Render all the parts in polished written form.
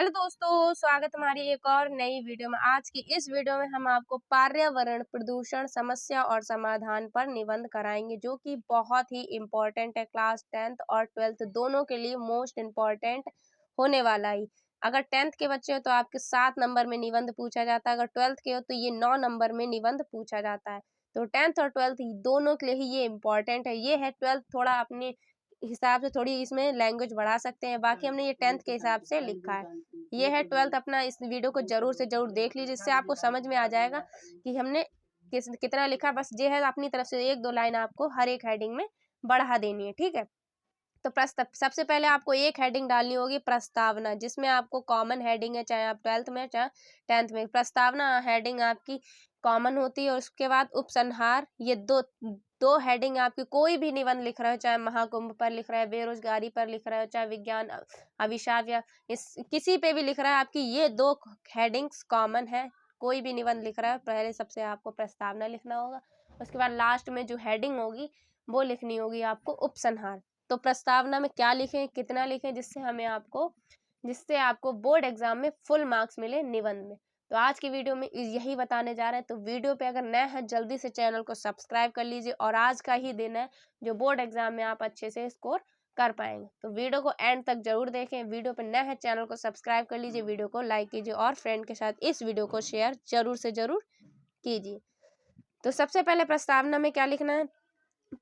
Hello दोस्तों, स्वागत हमारी एक और नई वीडियो में। आज की इस वीडियो में हम आपको पर्यावरण प्रदूषण समस्या और समाधान पर निबंध कराएंगे, जो कि बहुत ही इम्पोर्टेंट है। क्लास 10th और 12th दोनों के लिए मोस्ट इम्पोर्टेंट होने वाला ही। अगर 10th के बच्चे हो तो आपके 7 नंबर में निबंध पूछा जाता है, अगर 12th के हो तो ये 9 नंबर में निबंध पूछा जाता है। तो 10th और 12th दोनों के लिए ही ये इम्पोर्टेंट है। ये है 12th थोड़ा अपने हिसाब से थोड़ी इसमें लैंग्वेज बढ़ा सकते हैं, बाकी हमने ये 10th के हिसाब से लिखा है। ये है 12th। अपना इस वीडियो को जरूर से जरूर देख लीजिए, जिससे आपको समझ में आ जाएगा कि हमने कितना लिखा। बस ये है अपनी तरफ से 1-2 लाइन आपको हर एक हेडिंग में बढ़ा देनी है, ठीक है। तो सबसे पहले आपको एक हेडिंग डालनी होगी प्रस्तावना, जिसमें आपको कॉमन हेडिंग है, चाहे आप 12th में चाहे 10th में। प्रस्तावना हेडिंग आपकी कॉमन होती है। और उसके बाद उपसंहार, ये दो हेडिंग आपकी कोई भी निबंध लिख रहे हो, चाहे महाकुंभ पर लिख रहे हैं, बेरोजगारी पर लिख रहे हो, चाहे विज्ञान आविष्कार या इस किसी पे भी लिख रहा है, आपकी ये 2 हेडिंग्स कॉमन है। कोई भी निबंध लिख रहा है, पहले सबसे आपको प्रस्तावना लिखना होगा। उसके बाद लास्ट में जो हेडिंग होगी वो लिखनी होगी आपको उपसंहार। तो प्रस्तावना में क्या लिखें, कितना लिखें, जिससे आपको बोर्ड एग्जाम में फुल मार्क्स मिले निबंध में। तो आज की वीडियो में यही बताने जा रहे हैं। तो वीडियो पे अगर नए हैं जल्दी से चैनल को सब्सक्राइब कर लीजिए, और आज का ही दिन है जो बोर्ड एग्जाम में आप अच्छे से स्कोर कर पाएंगे। तो वीडियो को एंड तक जरूर देखें। वीडियो पे नए हैं चैनल को सब्सक्राइब कर लीजिए, वीडियो को लाइक कीजिए और फ्रेंड के साथ इस वीडियो को शेयर जरूर से जरूर कीजिए। तो सबसे पहले प्रस्तावना में क्या लिखना है।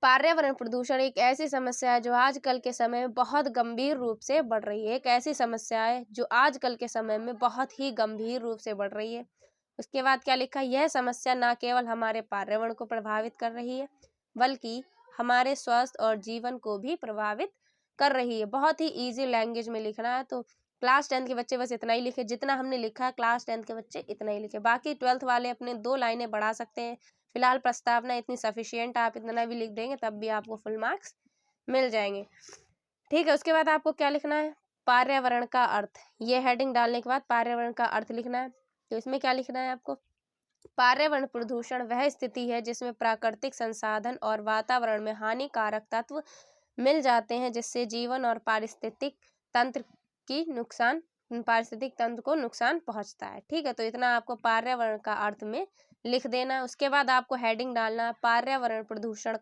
पर्यावरण प्रदूषण एक ऐसी समस्या है जो आजकल के समय में बहुत गंभीर रूप से बढ़ रही है। एक ऐसी समस्या है जो आजकल के समय में बहुत ही गंभीर रूप से बढ़ रही है। उसके बाद क्या लिखा, यह समस्या न केवल हमारे पर्यावरण को प्रभावित कर रही है, बल्कि हमारे स्वास्थ्य और जीवन को भी प्रभावित कर रही है। बहुत ही इजी लैंग्वेज में लिखना है। तो क्लास 10 के बच्चे बस इतना ही लिखे, जितना हमने लिखा है क्लास 10 के बच्चे इतना ही लिखे। बाकी 12th वाले अपने 2 लाइनें बढ़ा सकते हैं। फिलहाल प्रस्तावना इतनी सफिशियंट, आप इतना भी लिख देंगे तब भी आपको फुल मार्क्स मिल जाएंगे, ठीक है। उसके बाद आपको क्या लिखना है, पर्यावरण का अर्थ। ये हेडिंग डालने के बाद पर्यावरण का अर्थ लिखना है। तो इसमें क्या लिखना है आपको, पर्यावरण प्रदूषण वह स्थिति है जिसमें प्राकृतिक संसाधन और वातावरण में हानिकारक तत्व मिल जाते हैं, जिससे जीवन और पारिस्थितिक तंत्र को नुकसान पहुंचता है, ठीक है। तो इतना आपको पर्यावरण का अर्थ में लिख देना है। उसके बाद आपको हेडिंग डालना है पर्यावरण प्रदूषण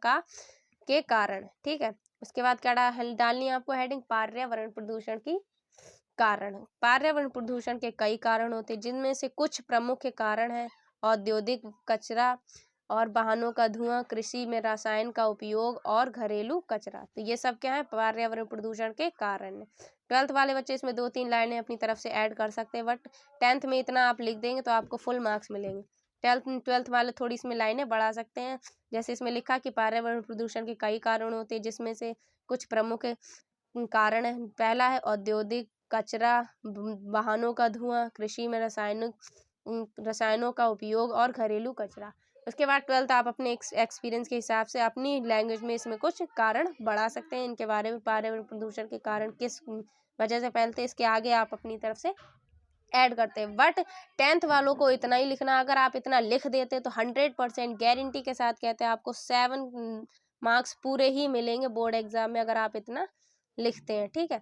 के कारण, ठीक है। उसके बाद क्या डालनी है आपको हेडिंग, पर्यावरण प्रदूषण की कारण। पर्यावरण प्रदूषण के कई कारण होते हैं, जिनमें से कुछ प्रमुख कारण है औद्योगिक कचरा और वाहनों का धुआं, कृषि में रसायन का उपयोग और घरेलू कचरा। तो ये सब क्या है, पर्यावरण प्रदूषण के कारण है। 12th वाले बच्चे इसमें 2-3 लाइनें अपनी तरफ से ऐड कर सकते हैं, बट 10th में इतना आप लिख देंगे तो आपको फुल मार्क्स मिलेंगे। 12th वाले थोड़ी इसमें लाइनें बढ़ा सकते हैं, जैसे इसमें लिखा कि पर्यावरण प्रदूषण के कई कारण होते हैं, जिसमें से कुछ प्रमुख कारण है। पहला है औद्योगिक कचरा, वाहनों का धुआं, कृषि में रसायनों का उपयोग और घरेलू कचरा। उसके बाद 12th आप अपने एक्सपीरियंस के हिसाब से अपनी लैंग्वेज में इसमें कुछ कारण बढ़ा सकते हैं इनके बारे में। पर्यावरण प्रदूषण के कारण किस वजह से फैलते हैं, इसके आगे आप अपनी तरफ से ऐड करते हैं। बट 10th वालों को इतना ही लिखना। अगर आप इतना लिख देते तो 100% गारंटी के साथ कहते हैं आपको 7 मार्क्स पूरे ही मिलेंगे बोर्ड एग्जाम में, अगर आप इतना लिखते हैं, ठीक है।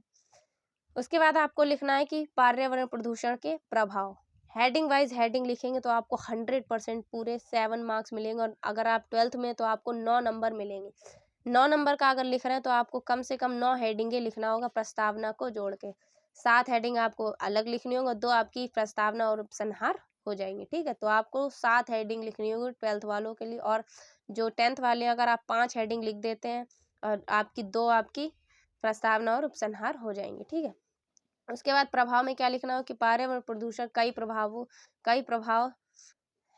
उसके बाद आपको लिखना है कि पर्यावरण प्रदूषण के प्रभाव। हेडिंग वाइज हेडिंग लिखेंगे तो आपको 100% पूरे 7 मार्क्स मिलेंगे। और अगर आप 12th में तो आपको 9 नंबर मिलेंगे। 9 नंबर का अगर लिख रहे हैं तो आपको कम से कम 9 हेडिंगे लिखना होगा प्रस्तावना को जोड़ के। 7 हेडिंग आपको अलग लिखनी होगी, 2 आपकी प्रस्तावना और उपसंहार हो जाएंगे, ठीक है। तो आपको 7 हेडिंग लिखनी होगी 12th वालों के लिए। और जो 10th वाले अगर आप 5 हेडिंग लिख देते हैं और आपकी 2 आपकी प्रस्तावना और उपसंहार हो जाएंगे, ठीक है। उसके बाद प्रभाव में क्या लिखना हो कि पर्यावरण प्रदूषण कई प्रभाव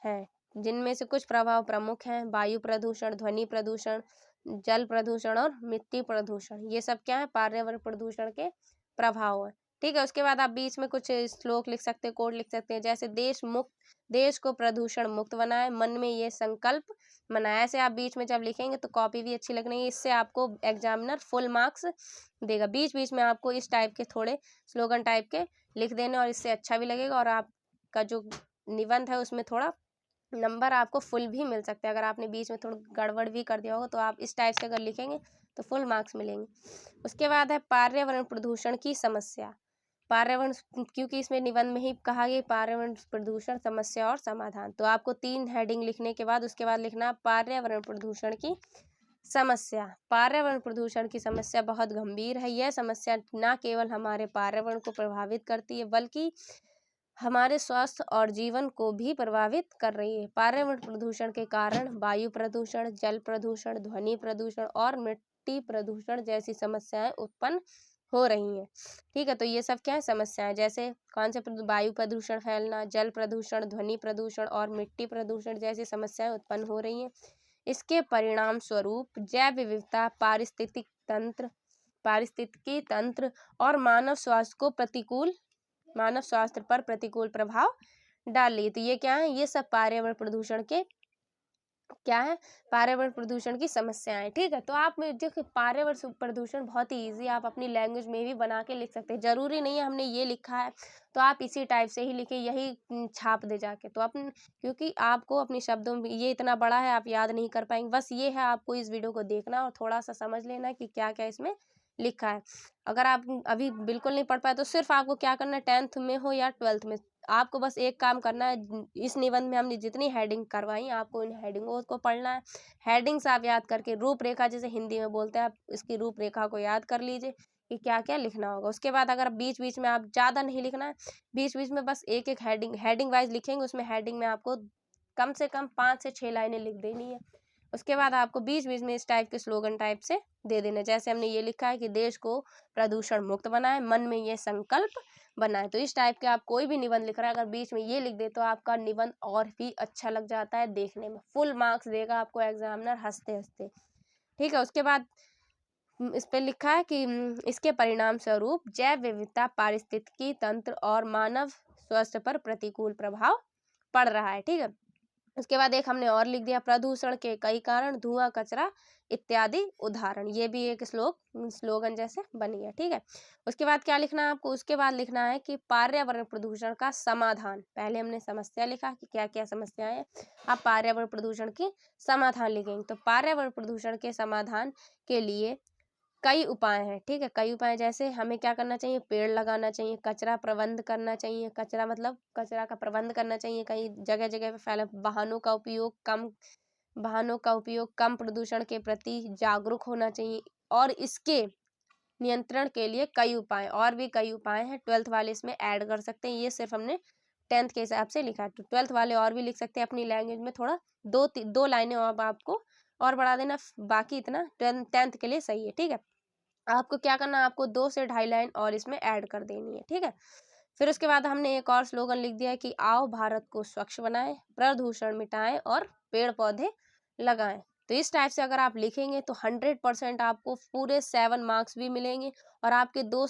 हैं, जिनमें से कुछ प्रभाव प्रमुख हैं। वायु प्रदूषण, ध्वनि प्रदूषण, जल प्रदूषण और मिट्टी प्रदूषण। ये सब क्या है, पर्यावरण प्रदूषण के प्रभाव है, ठीक है। उसके बाद आप बीच में कुछ श्लोक लिख सकते हैं, कोड लिख सकते हैं, जैसे देश को प्रदूषण मुक्त बनाए, मन में ये संकल्प मनाया। ऐसे आप बीच में जब लिखेंगे तो कॉपी भी अच्छी लगनी है, इससे आपको एग्जामिनर फुल मार्क्स देगा। बीच बीच में आपको इस टाइप के थोड़े स्लोगन टाइप के लिख देने, और इससे अच्छा भी लगेगा और आपका जो निबंध है उसमें थोड़ा नंबर आपको फुल भी मिल सकता है। अगर आपने बीच में थोड़ा गड़बड़ भी कर दिया होगा तो आप इस टाइप से अगर लिखेंगे तो फुल मार्क्स मिलेंगे। उसके बाद है पर्यावरण प्रदूषण की समस्या। पर्यावरण, क्योंकि इसमें निबंध में ही कहा गया पर्यावरण प्रदूषण समस्या और समाधान। तो आपको 3 हेडिंग लिखने के बाद उसके बाद लिखना पर्यावरण प्रदूषण की समस्या। पर्यावरण प्रदूषण की समस्या बहुत गंभीर है। यह समस्या न केवल हमारे पर्यावरण को प्रभावित करती है बल्कि हमारे स्वास्थ्य और जीवन को भी प्रभावित कर रही है। पर्यावरण प्रदूषण के कारण वायु प्रदूषण, जल प्रदूषण, ध्वनि प्रदूषण और मिट्टी प्रदूषण जैसी समस्याएं उत्पन्न हो रही हैं। ठीक है, तो ये सब क्या है समस्याएं, जैसे कौन से वायु प्रदूषण फैलना, जल प्रदूषण, ध्वनि प्रदूषण और मिट्टी प्रदूषण जैसी समस्याएं उत्पन्न हो रही हैं। इसके परिणाम स्वरूप जैव विविधता, पारिस्थितिकी तंत्र और मानव स्वास्थ्य पर प्रतिकूल प्रभाव डाल रही है। तो ये क्या है, ये सब पर्यावरण प्रदूषण के क्या है, पर्यावरण प्रदूषण की समस्याएं। ठीक है, तो आप देखिए पर्यावरण प्रदूषण बहुत ही इजी, आप अपनी लैंग्वेज में भी बना के लिख सकते हैं। जरूरी नहीं है हमने ये लिखा है तो आप इसी टाइप से ही लिखे, यही छाप दे जाके। तो अपन, क्योंकि आपको अपने शब्दों में ये इतना बड़ा है आप याद नहीं कर पाएंगे, बस ये है आपको इस वीडियो को देखना और थोड़ा सा समझ लेना कि क्या क्या इसमें लिखा है। अगर आप अभी बिल्कुल नहीं पढ़ पाए तो सिर्फ आपको क्या करना है, 10th में हो या 12th में, आपको बस एक काम करना है, इस निबंध में हमने जितनी हेडिंग करवाई आपको इन हेडिंगों को पढ़ना है। हेडिंग्स आप याद करके रूपरेखा, जैसे हिंदी में बोलते हैं, आप इसकी रूपरेखा को याद कर लीजिए कि क्या क्या लिखना होगा। उसके बाद अगर बीच बीच में आप ज़्यादा नहीं लिखना है, बीच बीच में बस एक एक हेडिंग वाइज लिखेंगे, उसमें हेडिंग में आपको कम से कम 5 से 6 लाइनें लिख देनी है। उसके बाद आपको बीच बीच में इस टाइप के स्लोगन टाइप से दे देना, जैसे हमने ये लिखा है कि देश को प्रदूषण मुक्त बनाए, मन में ये संकल्प बनाए। तो इस टाइप के आप कोई भी निबंध लिख रहा है, अगर बीच में ये लिख दे तो आपका निबंध और भी अच्छा लग जाता है देखने में, फुल मार्क्स देगा आपको एग्जामिनर हंसते हंसते। ठीक है, उसके बाद इस पे लिखा है कि इसके परिणाम स्वरूप जैव विविधता, पारिस्थितिकी तंत्र और मानव स्वास्थ्य पर प्रतिकूल प्रभाव पड़ रहा है। ठीक है, उसके बाद एक हमने और लिख दिया, प्रदूषण के कई कारण, धुआं, कचरा इत्यादि उदाहरण। ये भी एक स्लोगन जैसे बन गया। ठीक है, उसके बाद क्या लिखना है आपको, उसके बाद लिखना है कि पर्यावरण प्रदूषण का समाधान। पहले हमने समस्या लिखा कि क्या क्या समस्याएं हैं, अब पर्यावरण प्रदूषण की समाधान लिखेंगे। तो पर्यावरण प्रदूषण के समाधान के लिए कई उपाय हैं। ठीक है, कई उपाय, जैसे हमें क्या करना चाहिए, पेड़ लगाना चाहिए, कचरा प्रबंध करना चाहिए, कचरा मतलब कचरा का प्रबंध करना चाहिए, कहीं जगह जगह पे फैला, वाहनों का उपयोग कम, प्रदूषण के प्रति जागरूक होना चाहिए। और इसके नियंत्रण के लिए कई उपाय, और भी कई उपाय हैं, 12th वाले इसमें ऐड कर सकते हैं। ये सिर्फ हमने 10th के हिसाब से लिखा है, तो 12th वाले और भी लिख सकते हैं अपनी लैंग्वेज में, थोड़ा दो लाइनें और आपको और बढ़ा देना, बाकी इतना 10th के लिए सही है। ठीक है, आपको क्या करना है, आपको 2 से 2.5 लाइन और इसमें ऐड कर देनी है। ठीक है, फिर उसके बाद हमने एक और स्लोगन लिख दिया है कि आओ भारत को स्वच्छ बनाएं, प्रदूषण मिटाएं और पेड़ पौधे लगाएं। तो इस टाइप से अगर आप लिखेंगे तो 100% आपको पूरे 7 मार्क्स भी मिलेंगे और आपके 2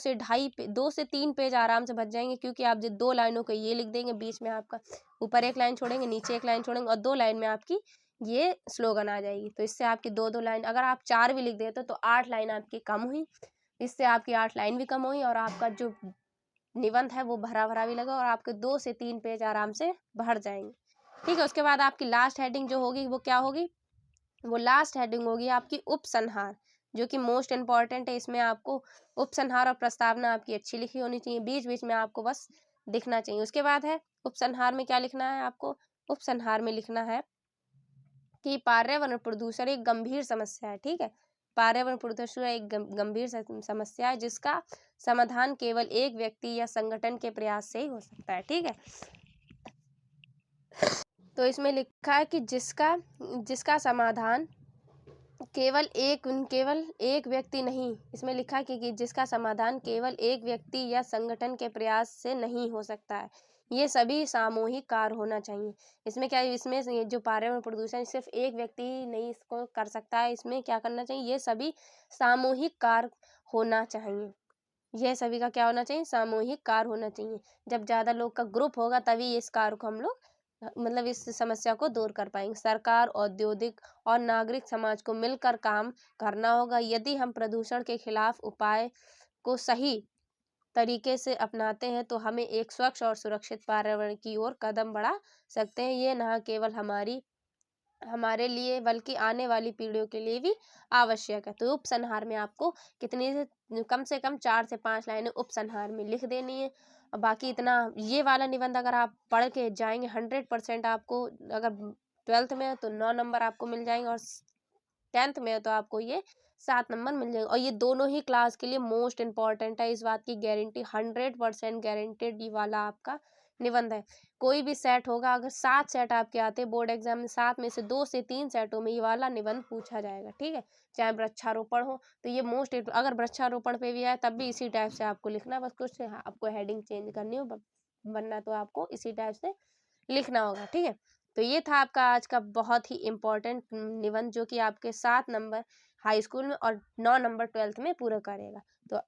से 3 पेज आराम से बच जाएंगे, क्योंकि आप जो 2 लाइनों को ये लिख देंगे, बीच में आपका ऊपर एक लाइन छोड़ेंगे, नीचे एक लाइन छोड़ेंगे और 2 लाइन में आपकी ये स्लोगन आ जाएगी। तो इससे आपकी 2-2 लाइन, अगर आप 4 भी लिख देते तो 8 लाइन आपकी कम हुई, इससे आपकी 8 लाइन भी कम हुई और आपका जो निबंध है वो भरा भरा भी लगा और आपके 2 से 3 पेज आराम से भर जाएंगे। ठीक है, उसके बाद आपकी लास्ट हेडिंग जो होगी वो क्या होगी, वो लास्ट हेडिंग होगी आपकी उपसंहार, जो कि मोस्ट इम्पॉर्टेंट है। इसमें आपको उपसंहार और प्रस्तावना आपकी अच्छी लिखी होनी चाहिए, बीच बीच में आपको बस दिखना चाहिए। उसके बाद है उपसंहार में क्या लिखना है आपको, उपसंहार में लिखना है कि पर्यावरण प्रदूषण एक गंभीर समस्या है। ठीक है, पर्यावरण प्रदूषण एक गंभीर समस्या है जिसका समाधान केवल एक व्यक्ति या संगठन के प्रयास से ही हो सकता है। ठीक है, तो इसमें लिखा है कि जिसका समाधान केवल एक व्यक्ति नहीं, इसमें लिखा है कि जिसका समाधान केवल एक व्यक्ति या संगठन के प्रयास से नहीं हो सकता है, ये सभी सामूहिक कार्य होना चाहिए। इसमें क्या है, इसमें ये जो पर्यावरण प्रदूषण सिर्फ एक व्यक्ति ही नहीं इसको कर सकता है, इसमें क्या करना चाहिए, ये सभी सामूहिक कार्य होना चाहिए। यह सभी का क्या होना चाहिए, सामूहिक कार्य होना चाहिए। जब ज़्यादा लोग का ग्रुप होगा तभी इस कार्य को हम लोग मतलब इस समस्या को दूर कर पाएंगे। सरकार, औद्योगिक और नागरिक समाज को मिलकर काम करना होगा। यदि हम प्रदूषण के खिलाफ उपाय को सही तरीके से अपनाते हैं तो हमें एक स्वच्छ और सुरक्षित पर्यावरण की ओर कदम बढ़ा सकते हैं। ये न केवल हमारी हमारे लिए बल्कि आने वाली पीढ़ियों के लिए भी आवश्यक है। तो उपसंहार में आपको कितनी से कम 4 से 5 लाइनें उपसंहार में लिख देनी है। और बाकी इतना ये वाला निबंध अगर आप पढ़ के जाएँगे 100% आपको, अगर 12th में है तो 9 नंबर आपको मिल जाएँगे, और 10th में है तो आपको ये 7 नंबर मिल जाएंगे। और ये दोनों ही क्लास के लिए मोस्ट इम्पॉर्टेंट है, इस बात की गारंटी 100% गारंटेड ये वाला आपका निबंध है। कोई भी सेट होगा, अगर 7 सेट आपके आते हैं बोर्ड एग्जाम में, 7 में से 2 से 3 सेटों में ये वाला निबंध पूछा जाएगा, ठीक है। चाहे वृक्षारोपण हो तो ये अगर वृक्षारोपण पे भी आए तब भी इसी टाइप से आपको लिखना है, बस कुछ आपको हेडिंग चेंज करनी हो, वरना तो आपको इसी टाइप से लिखना होगा, ठीक है। तो ये था आपका आज का बहुत ही इम्पोर्टेंट निबंध, जो कि आपके 7 नंबर हाई स्कूल में और 9 नंबर 12th में पूरा करेगा। तो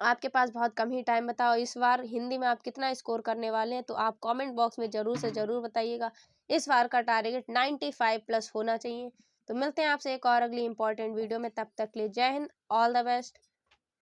आपके पास बहुत कम ही टाइम बताओ, इस बार हिंदी में आप कितना स्कोर करने वाले हैं, तो आप कमेंट बॉक्स में ज़रूर से ज़रूर बताइएगा। इस बार का टारगेट 95 प्लस होना चाहिए। तो मिलते हैं आपसे एक और अगली इंपॉर्टेंट वीडियो में, तब तक के लिए जय हिंद, ऑल द बेस्ट।